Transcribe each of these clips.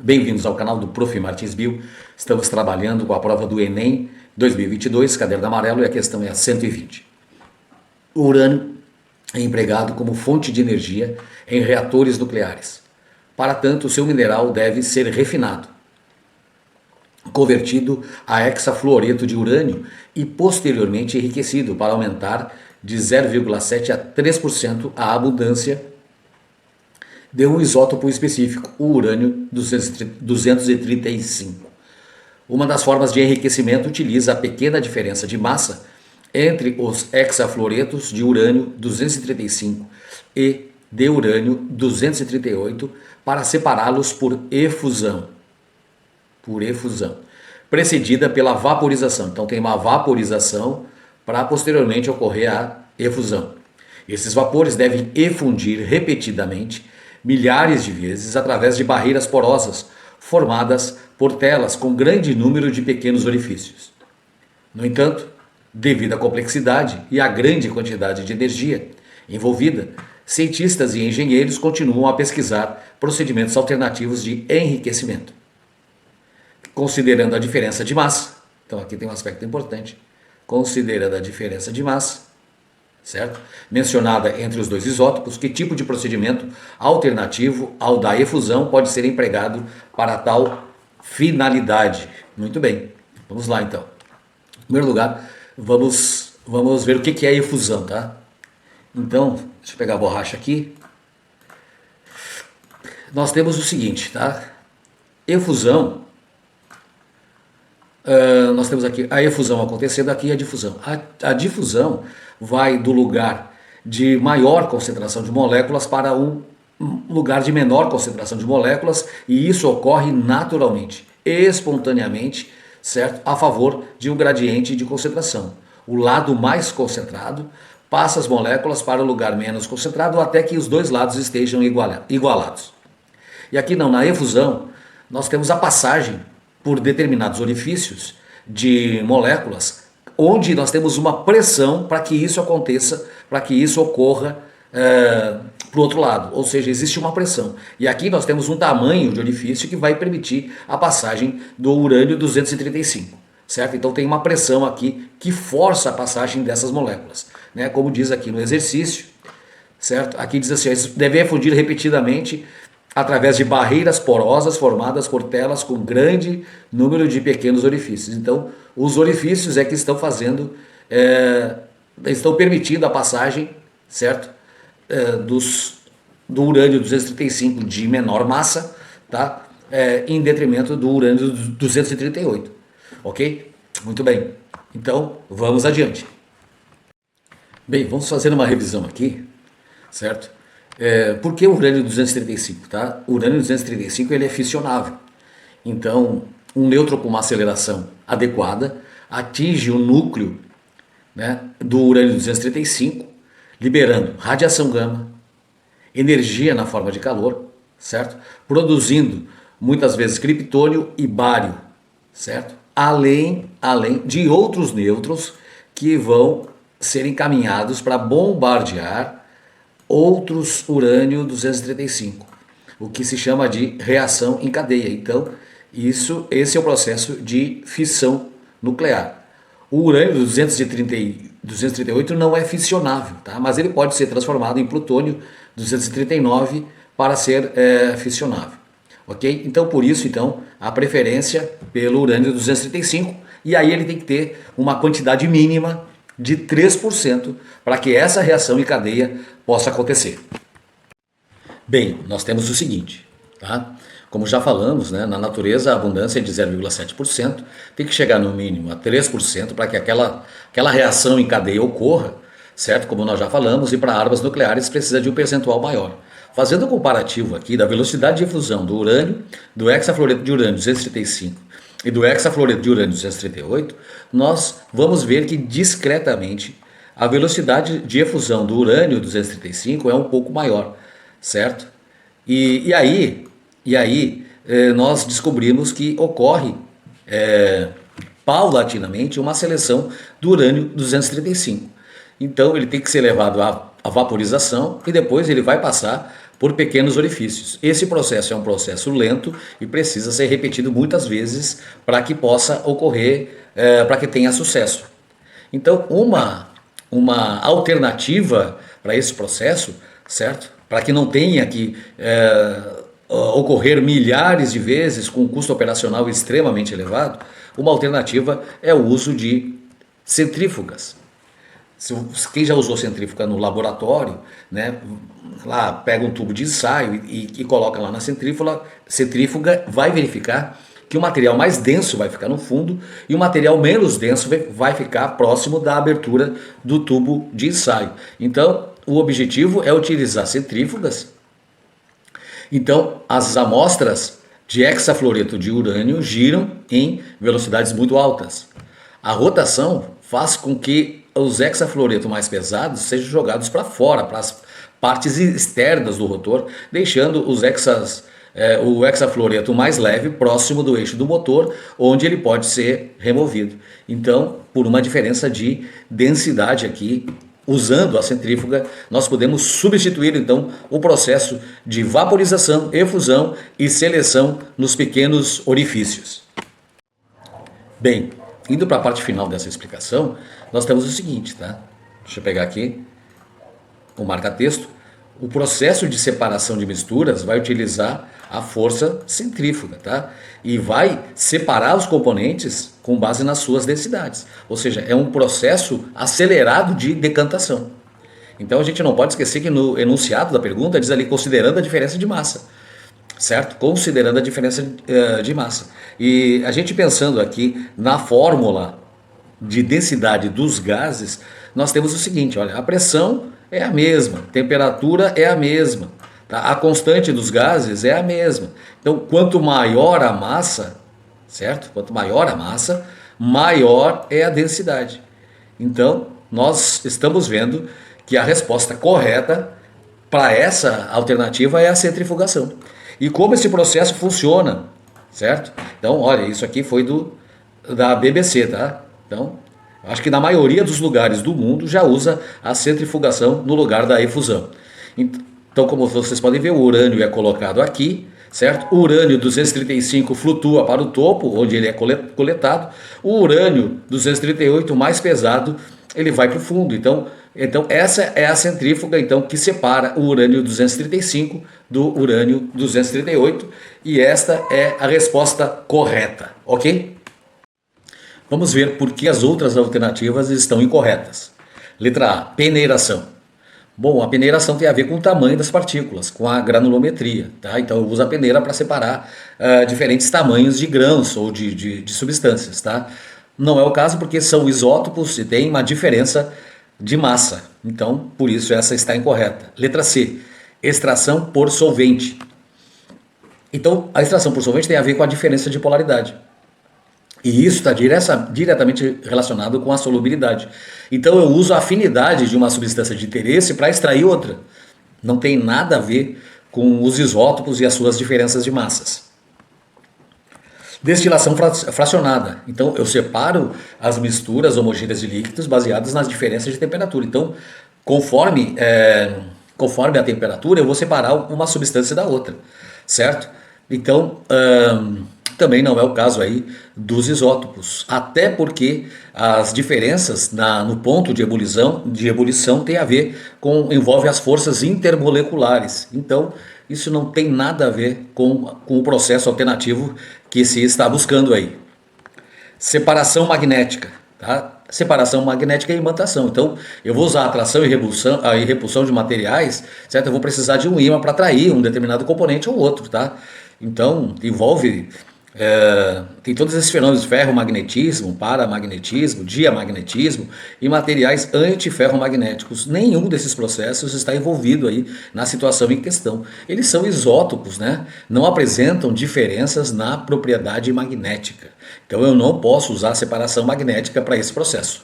Bem-vindos ao canal do Prof. Martins Bio. Estamos trabalhando com a prova do Enem 2022, caderno amarelo, e a questão é a 120. O urânio é empregado como fonte de energia em reatores nucleares. Para tanto, o seu mineral deve ser refinado, convertido a hexafluoreto de urânio e posteriormente enriquecido para aumentar de 0,7 a 3% a abundância de um isótopo específico, o urânio 235. Uma das formas de enriquecimento utiliza a pequena diferença de massa entre os hexafluoretos de urânio 235 e de urânio 238 para separá-los por efusão, precedida pela vaporização. Então tem uma vaporização para posteriormente ocorrer a efusão. Esses vapores devem efundir repetidamente milhares de vezes através de barreiras porosas formadas por telas com grande número de pequenos orifícios. No entanto, devido à complexidade e à grande quantidade de energia envolvida, cientistas e engenheiros continuam a pesquisar procedimentos alternativos de enriquecimento. Considerando a diferença de massa, então aqui tem um aspecto importante, considerando a diferença de massa, certo? Mencionada entre os dois isótopos, que tipo de procedimento alternativo ao da efusão pode ser empregado para tal finalidade? Muito bem, vamos lá então. Em primeiro lugar, vamos ver o que é a efusão, tá? Então, deixa eu pegar a borracha aqui. Nós temos o seguinte, tá? Efusão, nós temos aqui a efusão acontecendo, aqui a difusão. A difusão vai do lugar de maior concentração de moléculas para um lugar de menor concentração de moléculas, e isso ocorre naturalmente, espontaneamente, certo? A favor de um gradiente de concentração. O lado mais concentrado passa as moléculas para o lugar menos concentrado até que os dois lados estejam igualados. E aqui não, na efusão, nós temos a passagem por determinados orifícios de moléculas, onde nós temos uma pressão para que isso aconteça, para que isso ocorra para o outro lado, ou seja, existe uma pressão. E aqui nós temos um tamanho de orifício que vai permitir a passagem do urânio 235, certo? Então tem uma pressão aqui que força a passagem dessas moléculas, né? Como diz aqui no exercício, certo? Aqui diz assim, deve fundir repetidamente através de barreiras porosas formadas por telas com grande número de pequenos orifícios. Então, os orifícios é que estão fazendo, estão permitindo a passagem, certo? Do urânio 235 de menor massa, tá? Em detrimento do urânio 238, ok? Muito bem, então vamos adiante. Bem, vamos fazer uma revisão aqui, certo? Por que o urânio 235? Tá? O urânio 235 ele é fissionável. Então, um nêutron com uma aceleração adequada atinge o núcleo, né, do urânio 235, liberando radiação gama, energia na forma de calor, certo? Produzindo muitas vezes criptônio e bário, certo? Além de outros nêutrons que vão ser encaminhados para bombardear outros urânio 235, o que se chama de reação em cadeia. Então, esse é o processo de fissão nuclear. O urânio 238 não é fissionável, tá? Mas ele pode ser transformado em plutônio 239 para ser fissionável, ok? Então, por isso, a preferência pelo urânio 235, e aí ele tem que ter uma quantidade mínima de 3% para que essa reação em cadeia possa acontecer. Bem, nós temos o seguinte, tá? Como já falamos, né, na natureza a abundância é de 0,7%, tem que chegar no mínimo a 3% para que aquela reação em cadeia ocorra, certo? Como nós já falamos, e para armas nucleares precisa de um percentual maior. Fazendo um comparativo aqui da velocidade de efusão do urânio, do hexafluoreto de urânio 235 e do hexafluoreto de urânio 238, nós vamos ver que discretamente a velocidade de efusão do urânio 235 é um pouco maior, certo? E aí nós descobrimos que ocorre paulatinamente uma seleção do urânio 235. Então ele tem que ser levado à vaporização e depois ele vai passar por pequenos orifícios. Esse processo é um processo lento e precisa ser repetido muitas vezes para que possa ocorrer, para que tenha sucesso. Então, uma alternativa para esse processo, certo? Para que não tenha que ocorrer milhares de vezes com um custo operacional extremamente elevado, uma alternativa é o uso de centrífugas. Quem já usou centrífuga no laboratório, né, lá pega um tubo de ensaio e coloca lá na centrífuga, vai verificar que o material mais denso vai ficar no fundo e o material menos denso vai ficar próximo da abertura do tubo de ensaio. Então, o objetivo é utilizar centrífugas. Então, as amostras de hexafluoreto de urânio giram em velocidades muito altas. A rotação faz com que os hexafluoretos mais pesados sejam jogados para fora, para as partes externas do rotor, deixando o hexafluoreto mais leve próximo do eixo do motor, onde ele pode ser removido. Então, por uma diferença de densidade aqui, usando a centrífuga, nós podemos substituir então o processo de vaporização, efusão e seleção nos pequenos orifícios. Bem, indo para a parte final dessa explicação, nós temos o seguinte, tá? Deixa eu pegar aqui o marca-texto. O processo de separação de misturas vai utilizar a força centrífuga, tá? E vai separar os componentes com base nas suas densidades. Ou seja, é um processo acelerado de decantação. Então a gente não pode esquecer que no enunciado da pergunta diz ali considerando a diferença de massa, certo? Considerando a diferença de massa. E a gente pensando aqui na fórmula de densidade dos gases, nós temos o seguinte, olha, a pressão é a mesma, a temperatura é a mesma, tá? A constante dos gases é a mesma. Então, quanto maior a massa, certo? Quanto maior a massa, maior é a densidade. Então, nós estamos vendo que a resposta correta para essa alternativa é a centrifugação. E como esse processo funciona, certo? Então, olha, isso aqui foi da BBC, tá? Então, acho que na maioria dos lugares do mundo já usa a centrifugação no lugar da efusão. Então, como vocês podem ver, o urânio é colocado aqui, certo? O urânio 235 flutua para o topo, onde ele é coletado. O urânio 238, mais pesado, ele vai para o fundo. Então, essa é a centrífuga então, que separa o urânio 235 do urânio 238. E esta é a resposta correta, ok? Vamos ver por que as outras alternativas estão incorretas. Letra A, peneiração. Bom, a peneiração tem a ver com o tamanho das partículas, com a granulometria, tá? Então eu uso a peneira para separar diferentes tamanhos de grãos ou de substâncias, tá? Não é o caso porque são isótopos e tem uma diferença de massa. Então, por isso essa está incorreta. Letra C, extração por solvente. Então, a extração por solvente tem a ver com a diferença de polaridade. E isso está diretamente relacionado com a solubilidade. Então eu uso a afinidade de uma substância de interesse para extrair outra. Não tem nada a ver com os isótopos e as suas diferenças de massas. Destilação fracionada. Então eu separo as misturas homogêneas de líquidos baseadas nas diferenças de temperatura. Então, conforme a temperatura, eu vou separar uma substância da outra, certo? Então, também não é o caso aí dos isótopos, até porque as diferenças no ponto de ebulição tem a ver envolve as forças intermoleculares. Então, isso não tem nada a ver com o processo alternativo que se está buscando aí. Separação magnética, tá? Separação magnética e imantação. Então, eu vou usar atração e repulsão de materiais, certo? Eu vou precisar de um ímã para atrair um determinado componente ou outro, tá? Então, envolve... tem todos esses fenômenos de ferromagnetismo, paramagnetismo, diamagnetismo e materiais antiferromagnéticos. Nenhum desses processos está envolvido aí na situação em questão. Eles são isótopos, né? Não apresentam diferenças na propriedade magnética. Então eu não posso usar separação magnética para esse processo.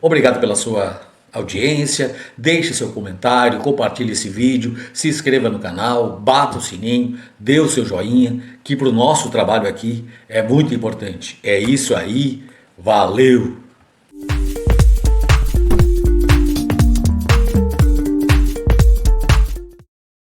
Obrigado pela sua audiência, deixe seu comentário, compartilhe esse vídeo, se inscreva no canal, bata o sininho, dê o seu joinha, que para o nosso trabalho aqui é muito importante. É isso aí, valeu!